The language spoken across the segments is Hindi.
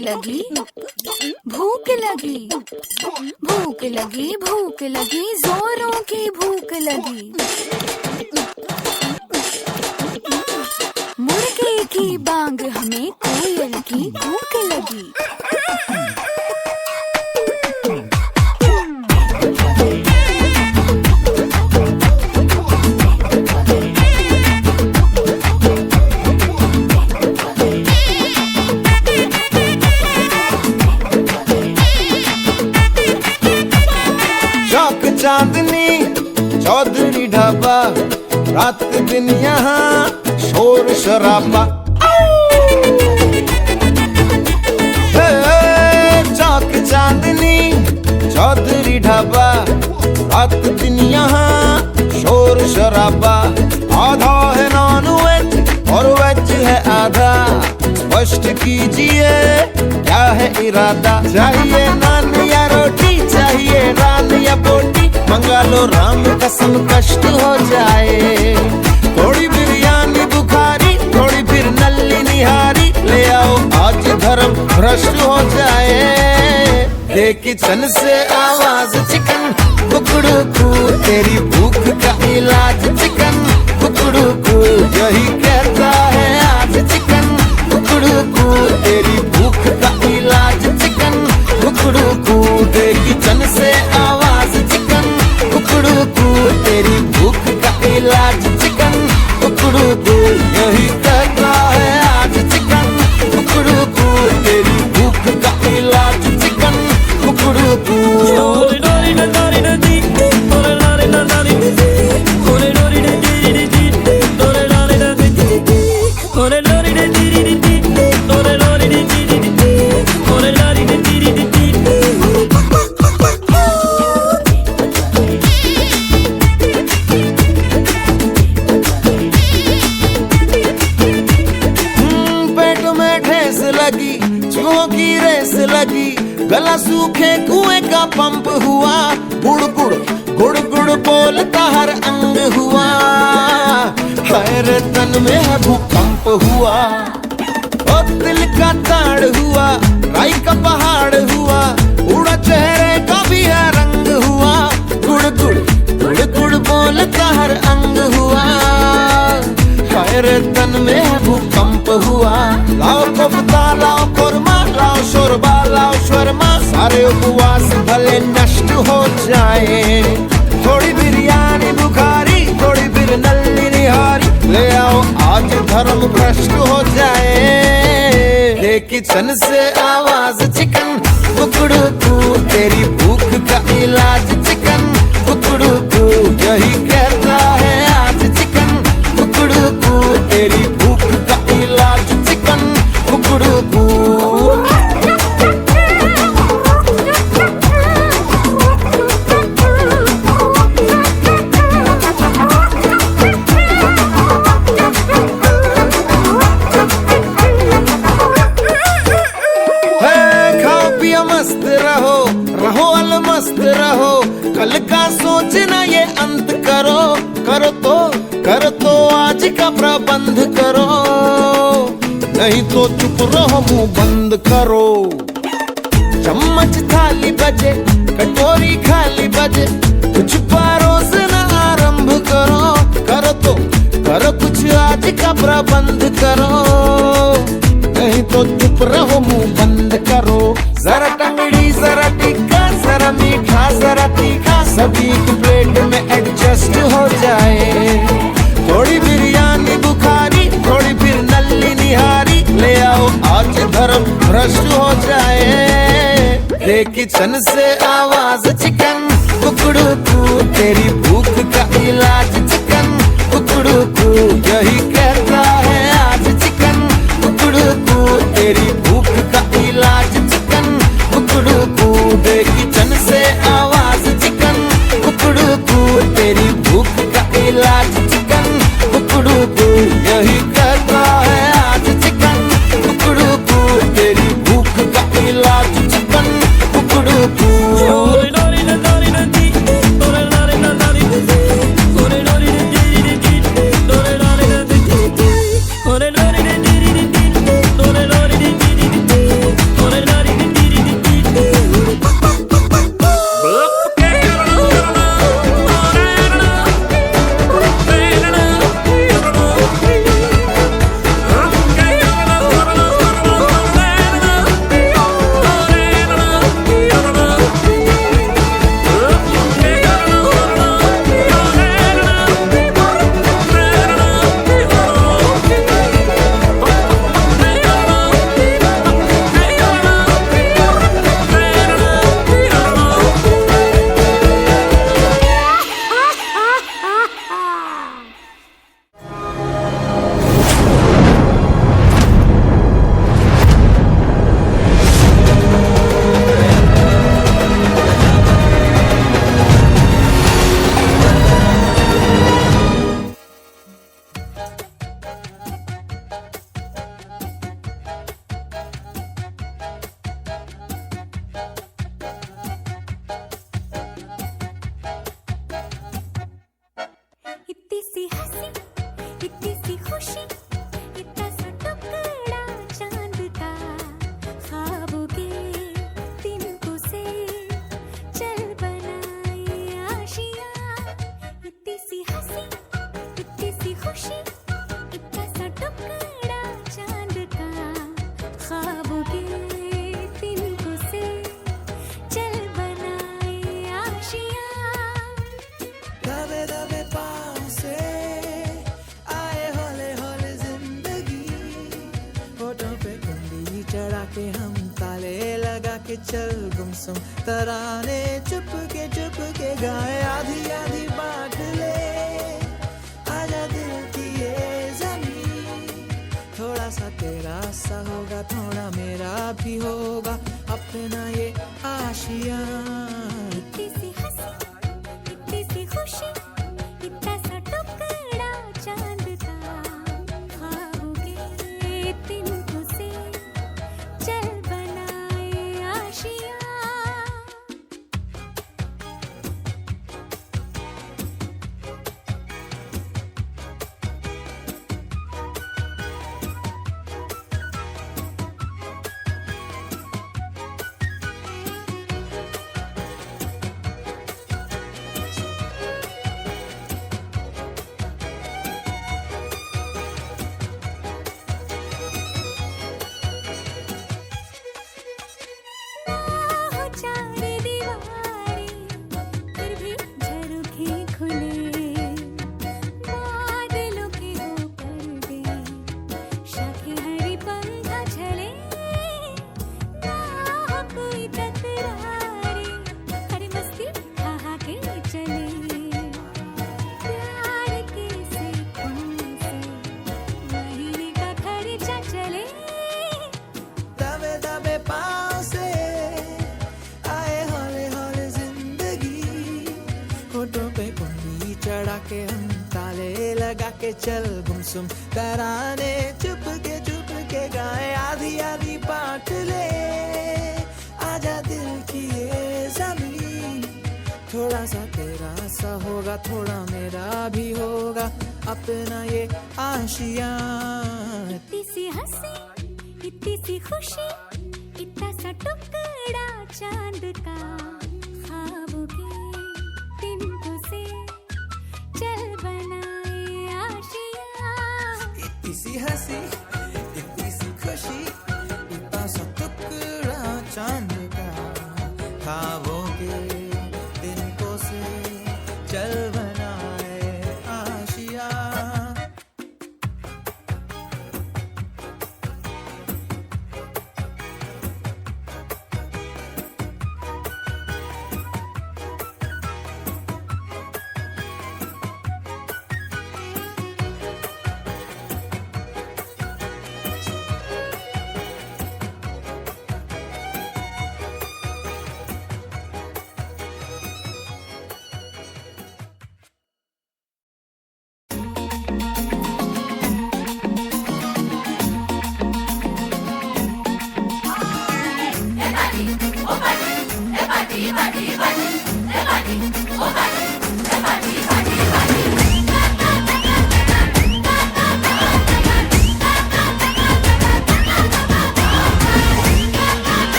लगी, भूख लगी, भूख लगी, भूख लगी, जोरों की भूख लगी। मुर्गे की बांग हमें कोयल की भूख लगी। चांदनी चौधरी ढाबा, रात दिन यहाँ शोर शराबा। चौक चांदनी चौधरी ढाबा, रात दिन यहाँ शोर शराबा। आधा है नॉन वेज और वेज है आधा, स्पष्ट कीजिए क्या है इरादा। चाहिए नान या रोटी, चाहिए नान या बोटी, मंगा लो राम कसम कष्ट हो जाए। थोड़ी बिरयानी बुखारी, थोड़ी फिर नल्ली निहारी, ले आओ आज धर्म भ्रष्ट हो जाए। दे किचन से आवाज चिकन कुकड़ू कू, तेरी भूख का इलाज चिकन कुकड़ू कू, यही कहता है आज चिकन कुकड़ू कू, तेरी भूख का इलाज चिकन कुकड़ू कू। दे किचन से आवाज चिकन कुकड़ू कू, तेरी भूख का इलाज चिकन कुकड़ू कू, यही कहता है आज चिकन कुकड़ू कू, तेरी भूख का इलाज चिकन कुकड़ू कू। चूहों की रेस लगी, गला सूखे कुएं का पंप हुआ, गुड़ गुड़ गुड़ गुड़ बोलता हर अंग हुआ। हर तन में है भूकंप हुआ, और दिल का ताड़ हुआ, राई का पहाड़ हुआ, उड़ा चेहरे का भी है रंग हुआ। गुड़ गुड़ गुड़ गुड़ बोलता हर अंग हुआ, हर तन में है भूकंप हुआ। लाओ कोफ्ता, लाओ कोरमा, लाओ शोरबा, लाओ शर्मा, सारे उपवास भले नष्ट हो जाए। थोड़ी बिरयानी बुखारी, थोड़ी फिर नल्ली निहारी, ले आओ आज धर्म भ्रष्ट हो जाए। दे किचन से आवाज चिकन कुकड़ू कू, तेरी भूख का इलाज चिकन कुकड़ू कू, यही कहता है आज चिकन कुकड़ू कू, तेरी भूख का इलाज चिकन कुकड़ू कू। मस्त रहो, रहो अलमस्त रहो, कल का सोचना ये अंत करो। करो तो आज का प्रबंध करो, नहीं तो चुप रहो मुंह बंद करो। चम्मच थाली बजे, कटोरी खाली बजे, कुछ परोसना आरंभ करो। करो कुछ आज का प्रबंध करो, नहीं तो चुप रहो मुंह बंद करो। जरा टंगड़ी जरा टिक्का, जरा मीठा जरा तीखा, सभी की प्लेट में एडजस्ट हो जाए। थोड़ी बिरयानी बुखारी, थोड़ी फिर नल्ली निहारी, ले आओ आज धर्म भ्रष्ट हो जाए। दे किचन से आवाज चिकन कुकड़ू कू, तेरी भूख का इलाज चिकन कुकड़ू कू, यही कहता है आज चिकन कुकड़ू कू, तेरी भूख का इलाज चिकन कुकड़ू कू। दे किचन से आवाज चिकन कुकड़ू कू, तेरी भूख का इलाज चिकन कुकड़ू कू, यही कहता है आज चिकन कुकड़ू कू, तेरी भूख का इलाज चिकन कुकड़ू कू। सी हंसी, इतनी सी खुशी, इतना सा टुकड़ा चांद का, ख्वाबों के तिनकों से चल बनाए आशियाँ। इतनी सी हंसी, इतनी सी खुशी, इतना सा टुकड़ा चांद का, ख्वाबों के तिनकों से चल बनाए आशियाँ। दबे दबे पाँव से आए हौले हौले जिंदगी, होठों पे कुंडी चढ़ा के हम ताले लगा के चल गुमसुम तराने चुप के गाए। आधी आधी बांट ले आजा दिल की ये जमीन, थोड़ा सा तेरा सा होगा थोड़ा मेरा भी होगा अपना ये आशियाँ। इतनी सी हंसी, इतनी सी खुशी, इतना सा टुकड़ा चांद का, ख्वाबों के तिनकों से चल बनाए आशियाँ। हो चार दीवारें, फिर भी झरोखे खुले, बादलों के हो पर्दे, शाखें हरी पंखा झले, ना हो कोई तकरारे, हर मस्ती खा के चले, प्यार के सेकंड से महीने का खर्चा चले। दबे दबे पाँव से आए हौले हौले जिंदगी, होठों पे कुंडी चढ़ा के हम ताले लगा के चल गुमसुम तराने चुप के गाए। आधी आधी बांट ले आजा दिल की ये जमीन, थोड़ा सा तेरा सा होगा थोड़ा मेरा भी होगा अपना ये आशियाँ। इतनी सी हंसी, इतनी सी खुशी, इतना सा टुकड़ा चांद का, ख्वाबों के तिनकों से चल बनाए आशियाँ। इतनी सी हंसी, इतनी सी खुशी, इतना सा टुकड़ा चांद का, ख्वाबों के तिनकों से चल बनाए आशियाँ।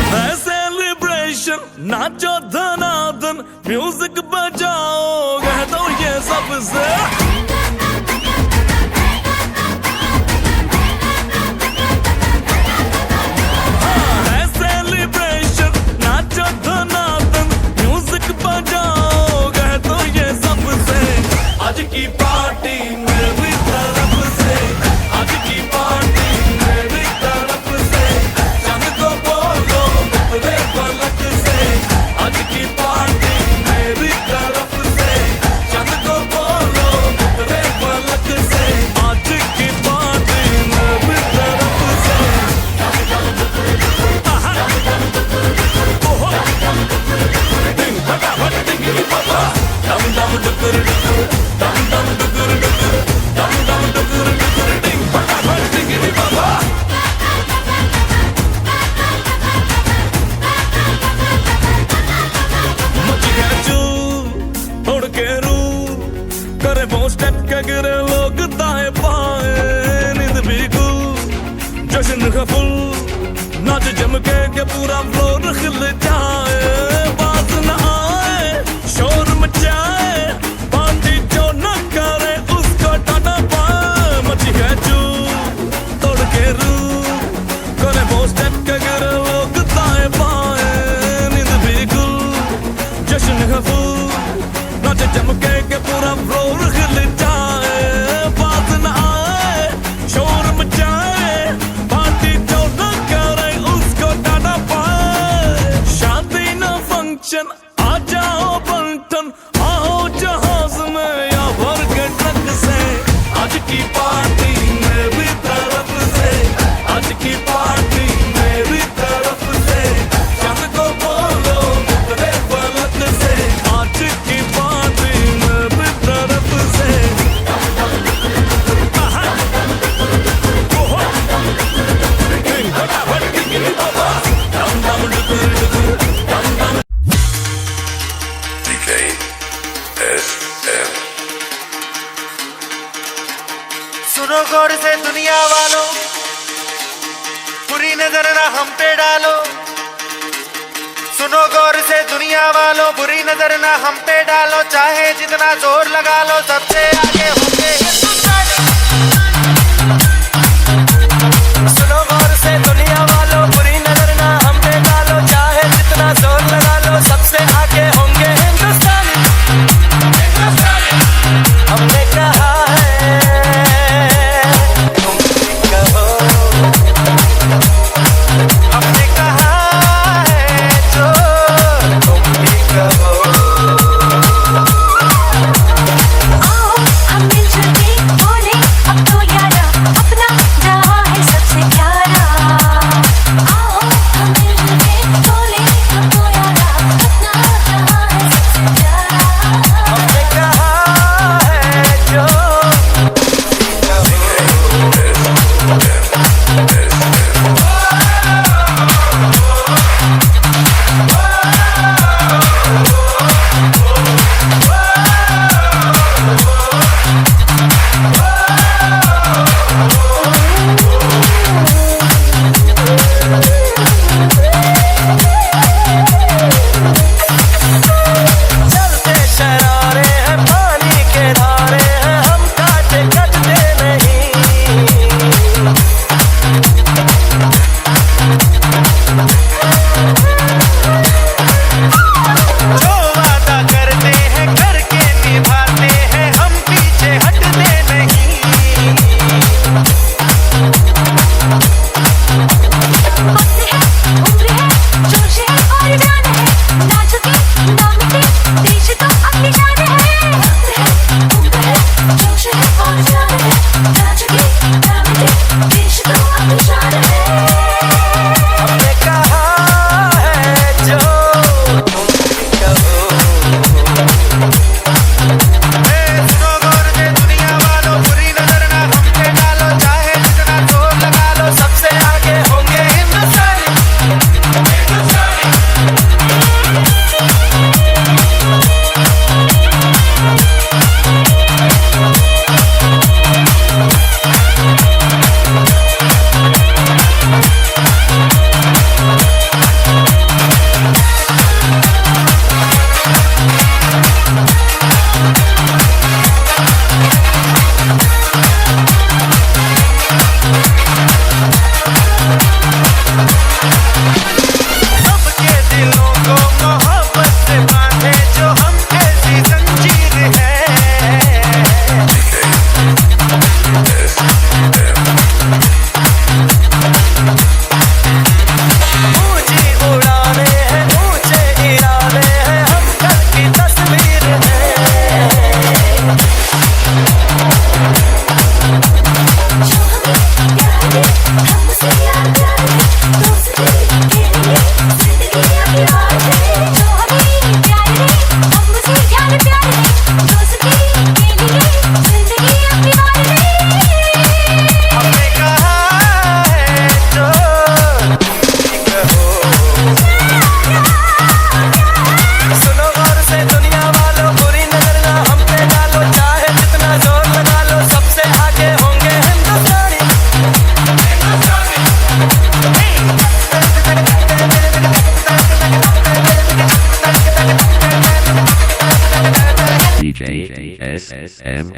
है सेलिब्रेशन, नाचो धनाधन, म्यूजिक बजाओ, कह दो ये सबसे। है सेलिब्रेशन, नाचो धनाधन, म्यूजिक बजाओ, कह दो ये सबसे। आज की पार्टी मेरी तरफ से, आज की पार्टी मेरी तरफ से, चंद को बोलो उतरे पलक से। आज की पार्टी मेरी तरफ से, चंद को बोलो उतरे चमके के पूरा फ्लोर खिल जाए, बाज न आए शोर मचाए, पार्टी जो न करे उसको टाटा पाए। मची है जू तोड़ के रू करे वो स्टेप के गिरे लोग दाएं बाएं, नींद भी गुल जश्न है फुल, नाचे चमके के पूरा फ्लोर खिल जाए, बाज न आए शोर मचाए, पार्टी जो न करे उसको टाटा पाए। शादी न फंक्शन आ जाओ बंटन, आओ जहाज में या भर के ट्रक से, आज की पार्टी मेरी तरफ से, आज की पार्टी मेरी तरफ से, चंद को बोलो मुकरे फलक से, आज की पार्टी मेरी तरफ से। सुनो गौर से दुनिया वालों, बुरी नजर ना हम पे डालो। सुनो गौर से दुनिया वालों, बुरी नजर ना हम पे डालो, चाहे जितना जोर लगा लो सबसे आगे होंगे हिंदुस्तानी। सुनो गौर से दुनिया वालों, बुरी नजर ना हम पे डालो, चाहे जितना जोर लगा लो सबसे आगे होंगे हिंदुस्तानी। हमने कहा है तुम भी कहो, हमने कहा है जो तुम भी कहो। आओ हम मिलजुल के बोले अब तो यारा, अपना जहां है सबसे प्यारा। आओ हम मिलजुल के बोले अब तो यारा, अपना जहां है सबसे प्यारा। हमने कहा है जो चलते शरारे हैं, पानी के धारे हैं, हम काटे कटते नहीं। जो वादा करते हैं करके निभाते हैं, हम पीछे हटते नहीं। वक्त है, उम्र है, जोश है और जान है, ना झुके ना मिटे, देश तो अपनी जान है। वक्त है, उम्र है, जोश है और जान है, ना झुके ना मिटे, देश तो अपनी जान है। हमने कहा है जो तुम भी कहो। सुनो गौर से दुनिया वालों, बुरी नजर ना हम पे डालो, चाहे जितना जोर लगा लो सबसे आगे होंगे हिंदुस्तानी। सबके दिलों को मोहब्बत से बांधे जो हम कैसी जंजीर है। ऊंची उड़ाने हैं, ऊंचे इरादे हैं, हम कल की तस्वीर है। जो हमें प्यार दे, हमसे यार प्यार दे, दोस्ती के लिए जिंदगी अपनी बात दे। जो हमें प्यार दे, हमसे यार प्यार दे, दोस्ती के लिए जिंदगी अपनी बात दे। हमने कहा है जो तुम भी कहो। सुनो गौर से दुनिया वालों, बुरी नजर ना हम पे डालो, चाहे जितना जोर लगा लो सबसे आगे होंगे हिंदुस्तानी। SM